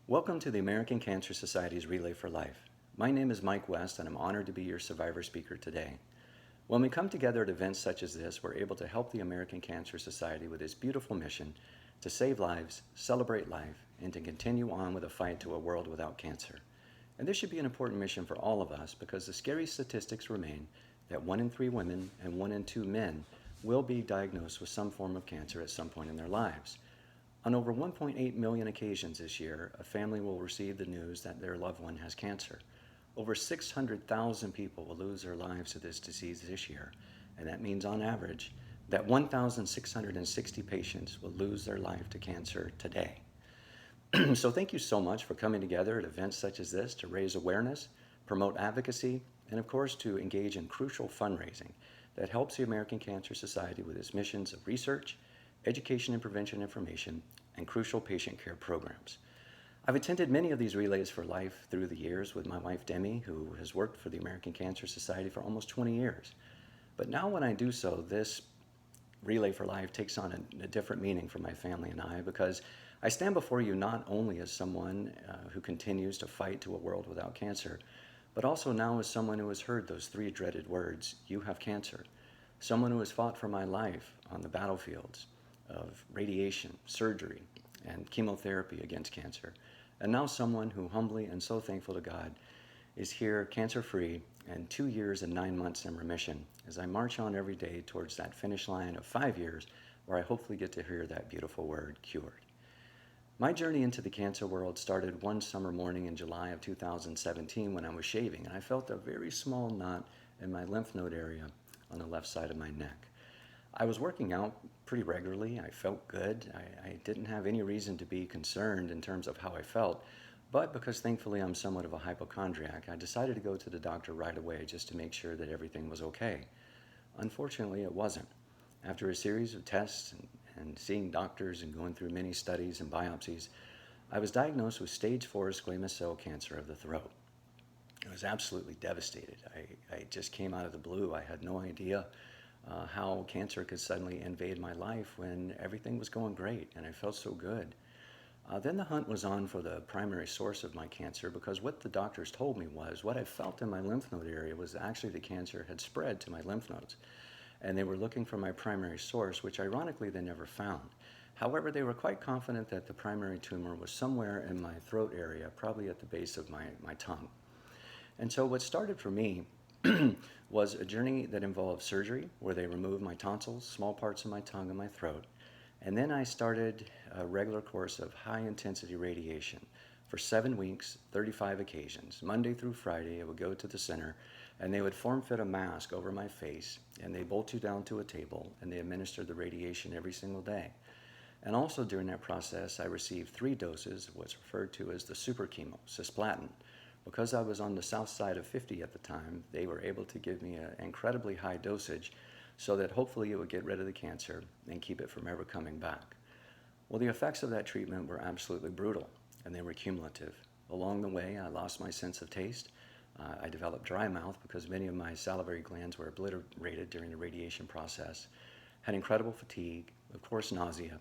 Welcome to the American Cancer Society's Relay for Life. My name is Mike West, and I'm honored to be your survivor speaker today. When we come together at events such as this, we're able to help the American Cancer Society with its beautiful mission to save lives, celebrate life, and to continue on with the fight to a world without cancer. And this should be an important mission for all of us because the scary statistics remain that 1 in 3 women and 1 in 2 men will be diagnosed with some form of cancer at some point in their lives. On over 1.8 million occasions this year, a family will receive the news that their loved one has cancer. Over 600,000 people will lose their lives to this disease this year, and that means on average that 1,660 patients will lose their life to cancer today. So thank you so much for coming together at events such as this to raise awareness, promote advocacy, and of course to engage in crucial fundraising that helps the American Cancer Society with its missions of research, education and prevention information, and crucial patient care programs. I've attended many of these Relays for Life through the years with my wife Demi, who has worked for the American Cancer Society for almost 20 years. But now when I do so, this Relay for Life takes on a different meaning for my family and I, because I stand before you not only as someone who continues to fight to a world without cancer, but also now as someone who has heard those 3 dreaded words, "You have cancer." Someone who has fought for my life on the battlefields of radiation, surgery, and chemotherapy against cancer. And now someone who humbly and so thankful to God is here cancer-free and 2 years and 9 months in remission as I march on every day towards that finish line of 5 years where I hopefully get to hear that beautiful word, cured. My journey into the cancer world started one summer morning in July of 2017 when I was shaving, and I felt a very small knot in my lymph node area on the left side of my neck. I was working out pretty regularly. I felt good. I didn't have any reason to be concerned in terms of how I felt, but because thankfully I'm somewhat of a hypochondriac, I decided to go to the doctor right away just to make sure that everything was okay. Unfortunately, it wasn't. After a series of tests and seeing doctors and going through many studies and biopsies, I was diagnosed with stage 4 squamous cell cancer of the throat. I was absolutely devastated. I just came out of the blue. I had no idea how cancer could suddenly invade my life when everything was going great and I felt so good. Then the hunt was on for the primary source of my cancer, because what the doctors told me was what I felt in my lymph node area was actually the cancer had spread to my lymph nodes. And they were looking for my primary source, which ironically they never found. However, they were quite confident that the primary tumor was somewhere in my throat area, probably at the base of my tongue. And so what started for me was a journey that involved surgery, where they removed my tonsils, small parts of my tongue and my throat. And then I started a regular course of high-intensity radiation for 7 weeks, 35 occasions. Monday through Friday, I would go to the center, and they would form-fit a mask over my face, and they bolt you down to a table, and they administered the radiation every single day. And also during that process, I received 3 doses of what's referred to as the super chemo, cisplatin. Because I was on the south side of 50 at the time, they were able to give me an incredibly high dosage so that hopefully it would get rid of the cancer and keep it from ever coming back. Well, the effects of that treatment were absolutely brutal, and they were cumulative. Along the way, I lost my sense of taste. I developed dry mouth because many of my salivary glands were obliterated during the radiation process, had incredible fatigue, of course nausea,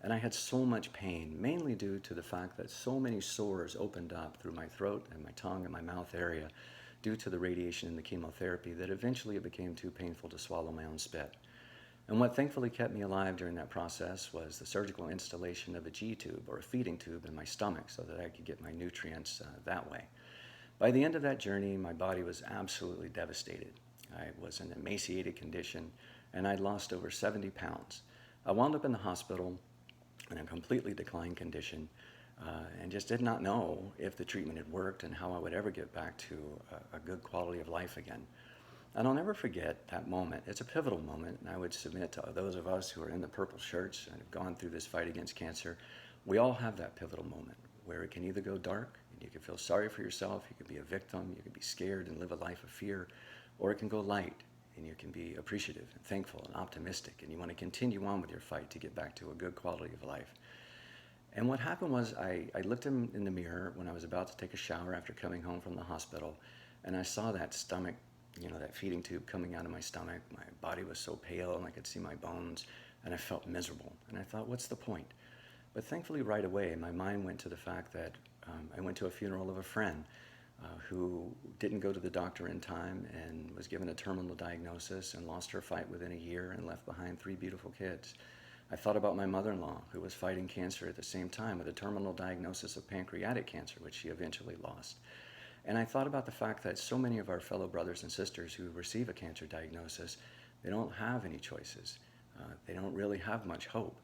and I had so much pain, mainly due to the fact that so many sores opened up through my throat and my tongue and my mouth area due to the radiation and the chemotherapy that eventually it became too painful to swallow my own spit. And what thankfully kept me alive during that process was the surgical installation of a G-tube, or a feeding tube, in my stomach so that I could get my nutrients that way. By the end of that journey, my body was absolutely devastated. I was in an emaciated condition, and I'd lost over 70 pounds. I wound up in the hospital in a completely declined condition, and just did not know if the treatment had worked and how I would ever get back to a good quality of life again. And I'll never forget that moment. It's a pivotal moment, and I would submit to those of us who are in the purple shirts and have gone through this fight against cancer, we all have that pivotal moment where it can either go dark and you can feel sorry for yourself, you can be a victim, you can be scared and live a life of fear, or it can go light and you can be appreciative and thankful and optimistic, and you want to continue on with your fight to get back to a good quality of life. And what happened was I looked in the mirror when I was about to take a shower after coming home from the hospital, and I saw that stomach, that feeding tube coming out of my stomach. My body was so pale and I could see my bones, and I felt miserable. And I thought, what's the point? But thankfully right away, my mind went to the fact that I went to a funeral of a friend who didn't go to the doctor in time and was given a terminal diagnosis and lost her fight within a year and left behind 3 beautiful kids. I thought about my mother-in-law, who was fighting cancer at the same time with a terminal diagnosis of pancreatic cancer, which she eventually lost. And I thought about the fact that so many of our fellow brothers and sisters who receive a cancer diagnosis, they don't have any choices. They don't really have much hope.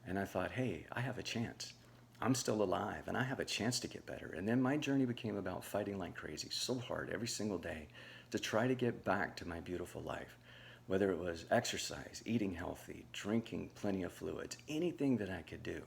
And I thought, hey, I have a chance. I'm still alive and I have a chance to get better. And then my journey became about fighting like crazy, so hard every single day to try to get back to my beautiful life. Whether it was exercise, eating healthy, drinking plenty of fluids, anything that I could do.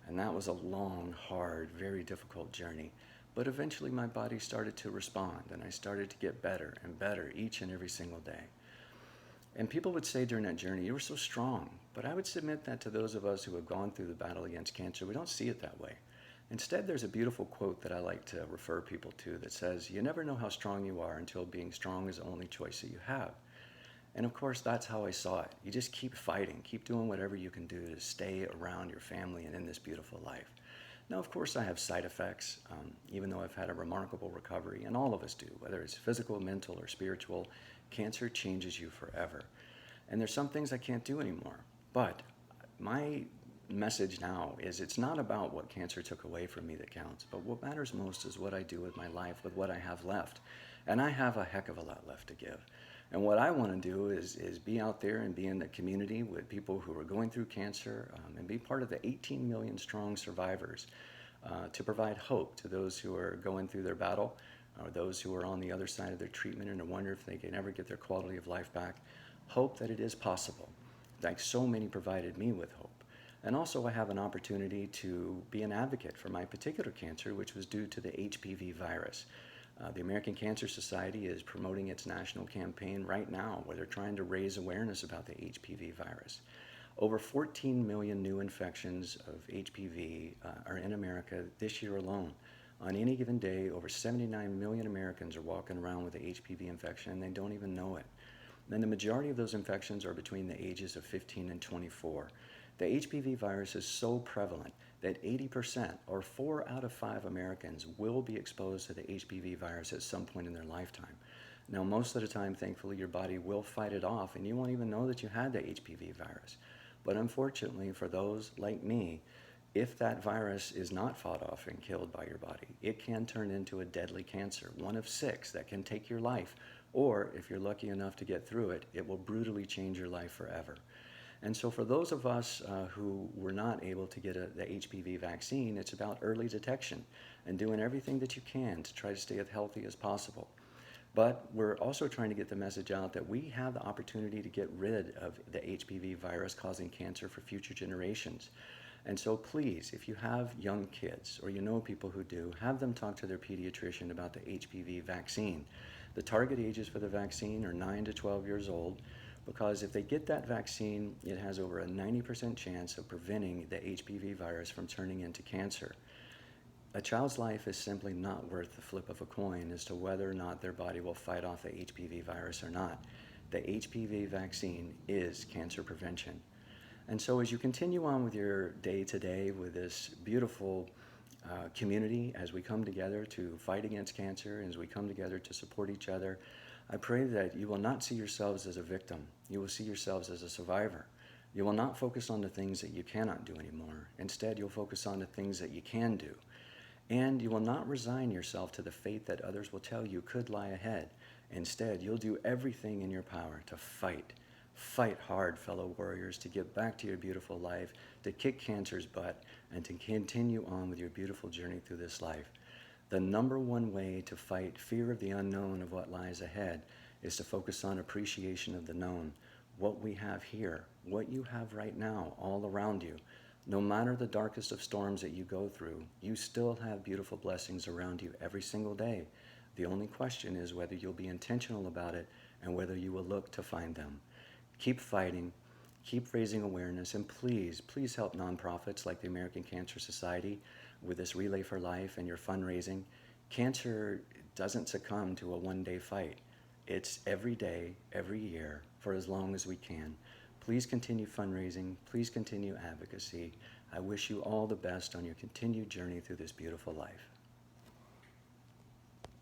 And that was a long, hard, very difficult journey. But eventually my body started to respond and I started to get better and better each and every single day. And people would say during that journey, you were so strong. But I would submit that to those of us who have gone through the battle against cancer, we don't see it that way. Instead, there's a beautiful quote that I like to refer people to that says, you never know how strong you are until being strong is the only choice that you have. And of course, that's how I saw it. You just keep fighting, keep doing whatever you can do to stay around your family and in this beautiful life. Now, of course, I have side effects, even though I've had a remarkable recovery, and all of us do, whether it's physical, mental, or spiritual. Cancer changes you forever. And there's some things I can't do anymore. But my message now is it's not about what cancer took away from me that counts, but what matters most is what I do with my life, with what I have left. And I have a heck of a lot left to give. And what I want to do is be out there and be in the community with people who are going through cancer and be part of the 18 million strong survivors to provide hope to those who are going through their battle or those who are on the other side of their treatment and wonder if they can ever get their quality of life back. Hope that it is possible, like so many provided me with hope. And also I have an opportunity to be an advocate for my particular cancer, which was due to the HPV virus. The American Cancer Society is promoting its national campaign right now where they're trying to raise awareness about the HPV virus. Over 14 million new infections of HPV are in America this year alone. On any given day, over 79 million Americans are walking around with the HPV infection and they don't even know it. And the majority of those infections are between the ages of 15 and 24. The HPV virus is so prevalent that 80%, or 4 out of 5 Americans, will be exposed to the HPV virus at some point in their lifetime. Now, most of the time, thankfully, your body will fight it off, and you won't even know that you had the HPV virus. But unfortunately, for those like me, if that virus is not fought off and killed by your body, it can turn into a deadly cancer, one of 6 that can take your life. Or, if you're lucky enough to get through it, it will brutally change your life forever. And so for those of us who were not able to get the HPV vaccine, it's about early detection and doing everything that you can to try to stay as healthy as possible. But we're also trying to get the message out that we have the opportunity to get rid of the HPV virus causing cancer for future generations. And so please, if you have young kids or you know people who do, have them talk to their pediatrician about the HPV vaccine. The target ages for the vaccine are 9 to 12 years old. Because if they get that vaccine, it has over a 90% chance of preventing the HPV virus from turning into cancer. A child's life is simply not worth the flip of a coin as to whether or not their body will fight off the HPV virus or not. The HPV vaccine is cancer prevention. And so as you continue on with your day-to-day with this beautiful community, as we come together to fight against cancer, as we come together to support each other, I pray that you will not see yourselves as a victim. You will see yourselves as a survivor. You will not focus on the things that you cannot do anymore. Instead, you'll focus on the things that you can do. And you will not resign yourself to the fate that others will tell you could lie ahead. Instead, you'll do everything in your power to fight. Fight hard, fellow warriors, to get back to your beautiful life, to kick cancer's butt, and to continue on with your beautiful journey through this life. The number one way to fight fear of the unknown of what lies ahead is to focus on appreciation of the known, what we have here, what you have right now, all around you. No matter the darkest of storms that you go through, you still have beautiful blessings around you every single day. The only question is whether you'll be intentional about it and whether you will look to find them. Keep fighting, keep raising awareness, and please, please help nonprofits like the American Cancer Society with this Relay for Life and your fundraising. Cancer doesn't succumb to a one-day fight. It's every day, every year, for as long as we can. Please continue fundraising. Please continue advocacy. I wish you all the best on your continued journey through this beautiful life.